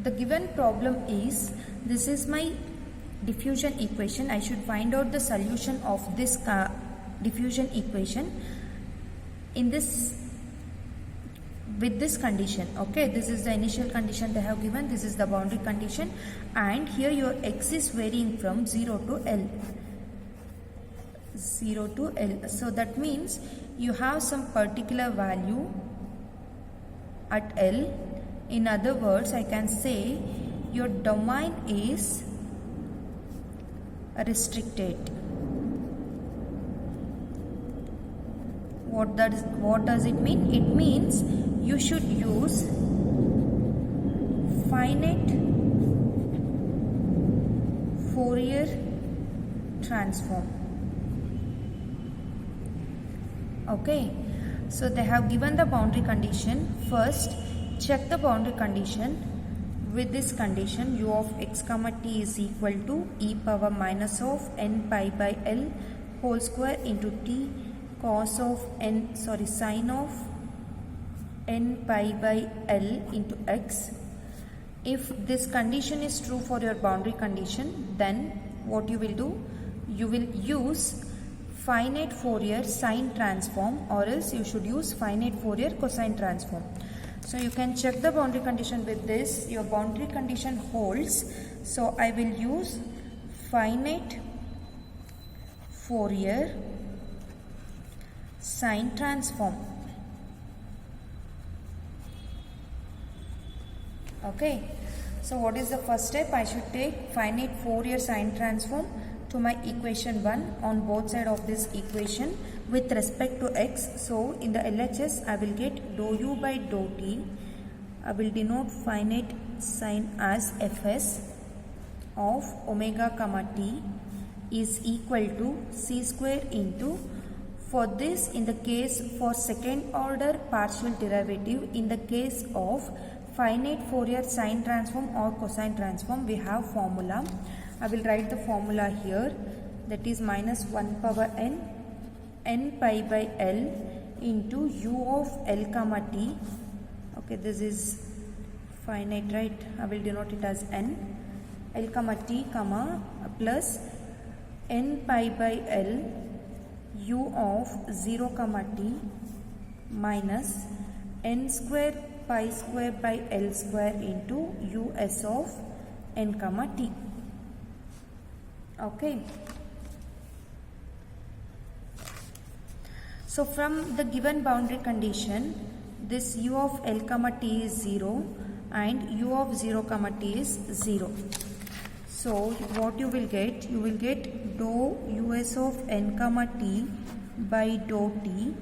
the given problem is, this is my diffusion equation. I should find out the solution of this diffusion equation in this with this condition. Okay, this is the initial condition they have given, this is the boundary condition, and here your x is varying from 0 to L. 0 to L. So that means you have some particular value at L. In other words, I can say your domain is restricted. What does it mean? It means you should use finite Fourier transform. Okay, so they have given the boundary condition. First, check the boundary condition. With this condition, u of x comma t is equal to e power minus of n pi by L whole square into t cos of sin of n pi by L into x. If this condition is true for your boundary condition, then what you will do? You will use finite Fourier sine transform, or else you should use finite Fourier cosine transform. So you can check the boundary condition with this. Your boundary condition holds. So I will use finite Fourier sine transform. Okay. So what is the first step? I should take finite Fourier sine transform to my equation 1 on both sides of this equation with respect to x. So in the LHS I will get dou u by dou t. I will denote finite sine as fs of omega comma t is equal to c square into, for this in the case for second order partial derivative, in the case of finite Fourier sine transform or cosine transform, we have formula. I will write the formula here, that is minus 1 power n pi by L into u of L comma t. Okay, this is finite, right? I will denote it as n, L comma t comma plus n pi by L u of 0 comma t minus n square pi square by L square into us of n comma t. Okay. So from the given boundary condition, this u of L comma t is 0 and u of 0 comma t is 0. So what you will get? You will get dou us of n comma t by dou t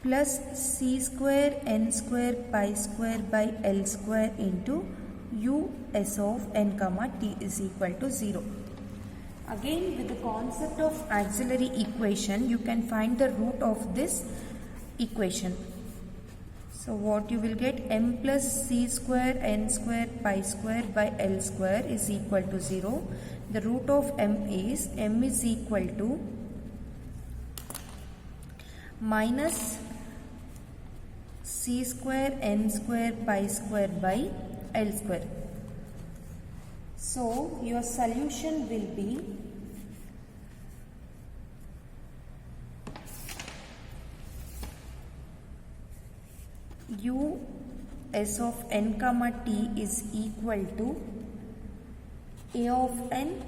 plus c square n square pi square by L square into us of n comma t is equal to 0. Again, with the concept of auxiliary equation, you can find the root of this equation. So what you will get? M plus c square n square pi square by L square is equal to 0. The root of m is equal to minus c square n square pi square by L square. So your solution will be us of n comma t is equal to a of n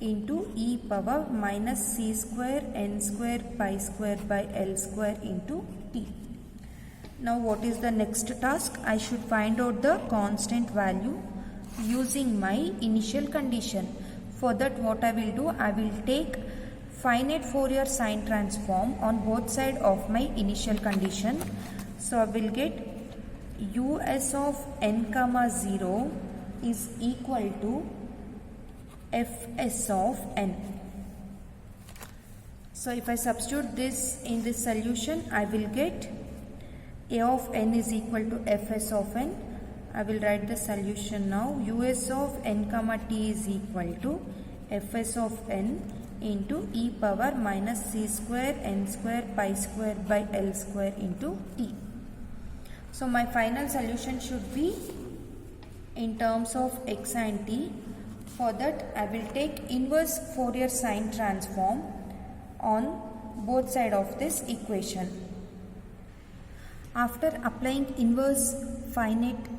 into e power minus c square n square pi square by L square into t. Now what is the next task? I should find out the constant value using my initial condition. For that what I will do? I will take finite Fourier sine transform on both sides of my initial condition. So I will get us of n comma 0 is equal to fs of n. So if I substitute this in this solution, I will get a of n is equal to fs of n. I will write the solution now. us of n comma t is equal to fs of n into e power minus c square n square pi square by L square into t. So my final solution should be in terms of x and t. For that I will take inverse Fourier sine transform on both sides of this equation. After applying inverse finite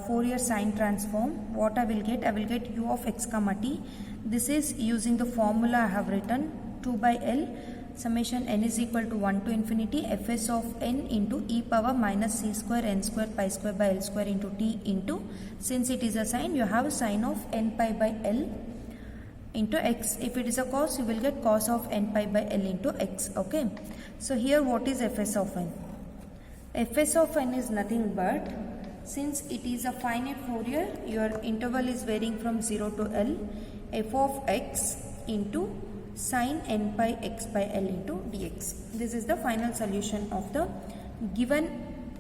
Fourier sine transform, what I will get? I will get u of x comma t. This is using the formula I have written, 2 by L summation n is equal to 1 to infinity fs of n into e power minus c square n square pi square by L square into t into, since it is a sine, you have sine of n pi by L into x. If it is a cos, you will get cos of n pi by L into x. Okay. So here what is fs of n? Fs of n is nothing but, since it is a finite Fourier, your interval is varying from 0 to L, f of x into sine n pi x by L into dx. This is the final solution of the given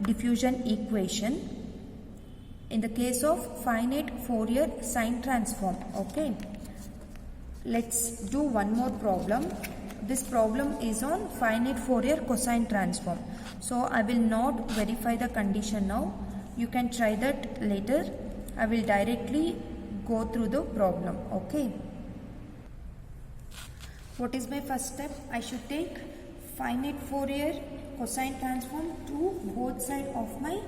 diffusion equation in the case of finite Fourier sine transform. Okay. Let's do one more problem. This problem is on finite Fourier cosine transform. So I will not verify the condition now. You can try that later. I will directly go through the problem. Okay. What is my first step? I should take finite Fourier cosine transform to both sides of my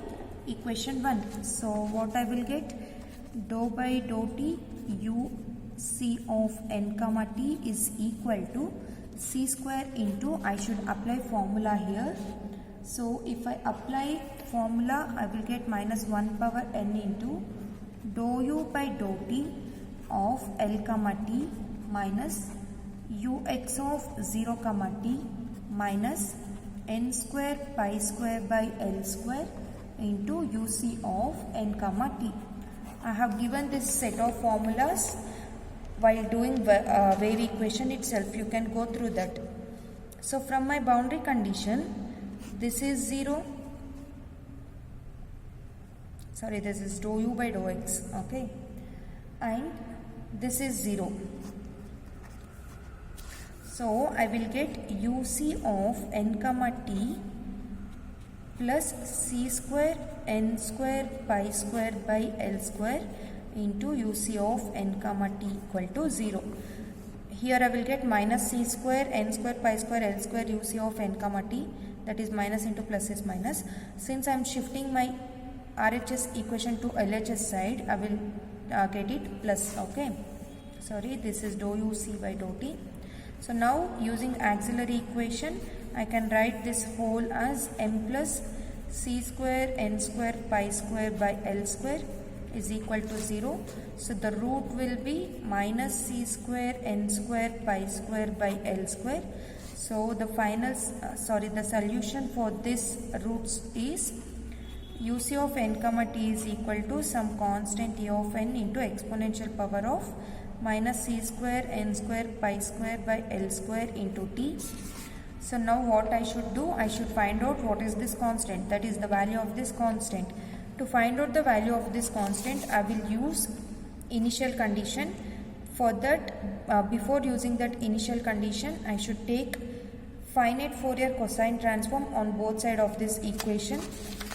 equation 1. So what I will get? Dou by dou t u c of n comma t is equal to c square into, I should apply formula here. So if I apply formula, I will get minus 1 power n into dou u by dou t of L comma t minus ux of 0 comma t minus n square pi square by L square into uc of n comma t. I have given this set of formulas while doing wave equation itself. You can go through that. So from my boundary condition, this is 0. Sorry, this is dou u by dou x. Okay. And this is 0. So I will get uc of n comma t plus c square n square pi square by L square into uc of n comma t equal to 0. Here I will get minus c square n square pi square L square uc of n comma t, that is minus into plus is minus. Since I am shifting my RHS equation to LHS side, I will get it plus. Okay. Sorry, this is dou u c by dou t. So now using auxiliary equation, I can write this whole as m plus c square n square pi square by L square is equal to 0. So the root will be minus c square n square pi square by L square. So the final, the solution for this roots is uc of n comma t is equal to some constant a of n into exponential power of minus c square n square pi square by L square into t. So now what I should do? I should find out what is this constant, that is the value of this constant. To find out the value of this constant, I will use initial condition. For that, before using that initial condition, I should take finite Fourier cosine transform on both sides of this equation.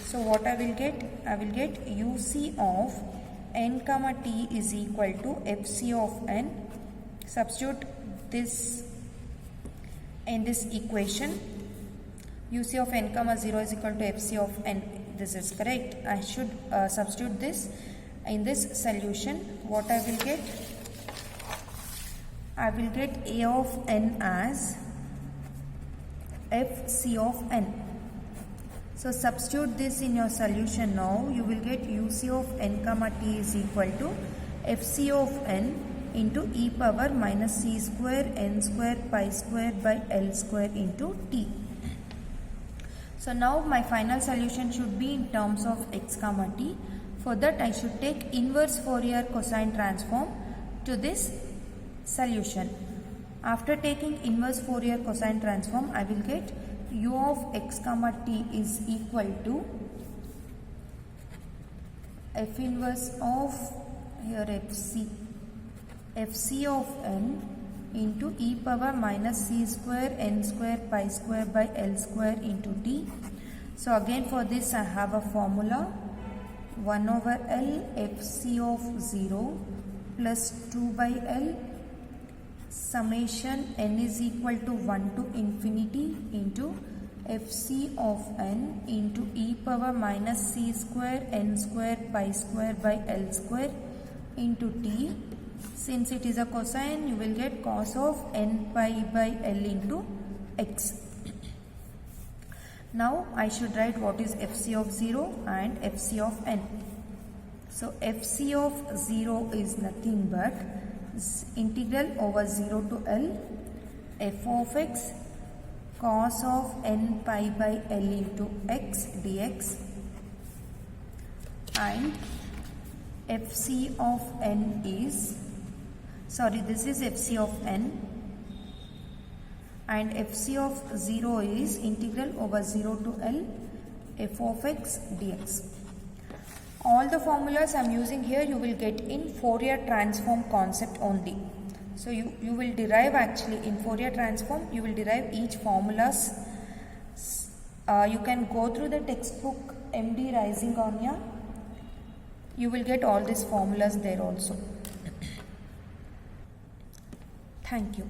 So what I will get? I will get uc of n comma t is equal to fc of n. Substitute this in this equation. uc of n comma 0 is equal to fc of n. This is correct. I should substitute this in this solution. What I will get? I will get a of n as fc of n. So substitute this in your solution now. You will get uc of n comma t is equal to fc of n into e power minus c square n square pi square by L square into t. So now my final solution should be in terms of x comma t. For that I should take inverse Fourier cosine transform to this solution. After taking inverse Fourier cosine transform, I will get u of x comma t is equal to f inverse of here fc of n into e power minus c square n square pi square by L square into t. So again for this I have a formula. 1 over L fc of 0 plus 2 by L summation n is equal to 1 to infinity into fc of n into e power minus c square n square pi square by L square into t. Since it is a cosine, you will get cos of n pi by L into x. Now I should write what is fc of 0 and fc of n. So fc of 0 is nothing but integral over 0 to L f of x cos of n pi by L into x dx, and fc of n is, this is fc of n, and fc of 0 is integral over 0 to L f of x dx. All the formulas I am using here you will get in Fourier transform concept only. So you will derive, actually in Fourier transform you will derive each formulas. You can go through the textbook MD Rising Anya. You will get all these formulas there also. Thank you.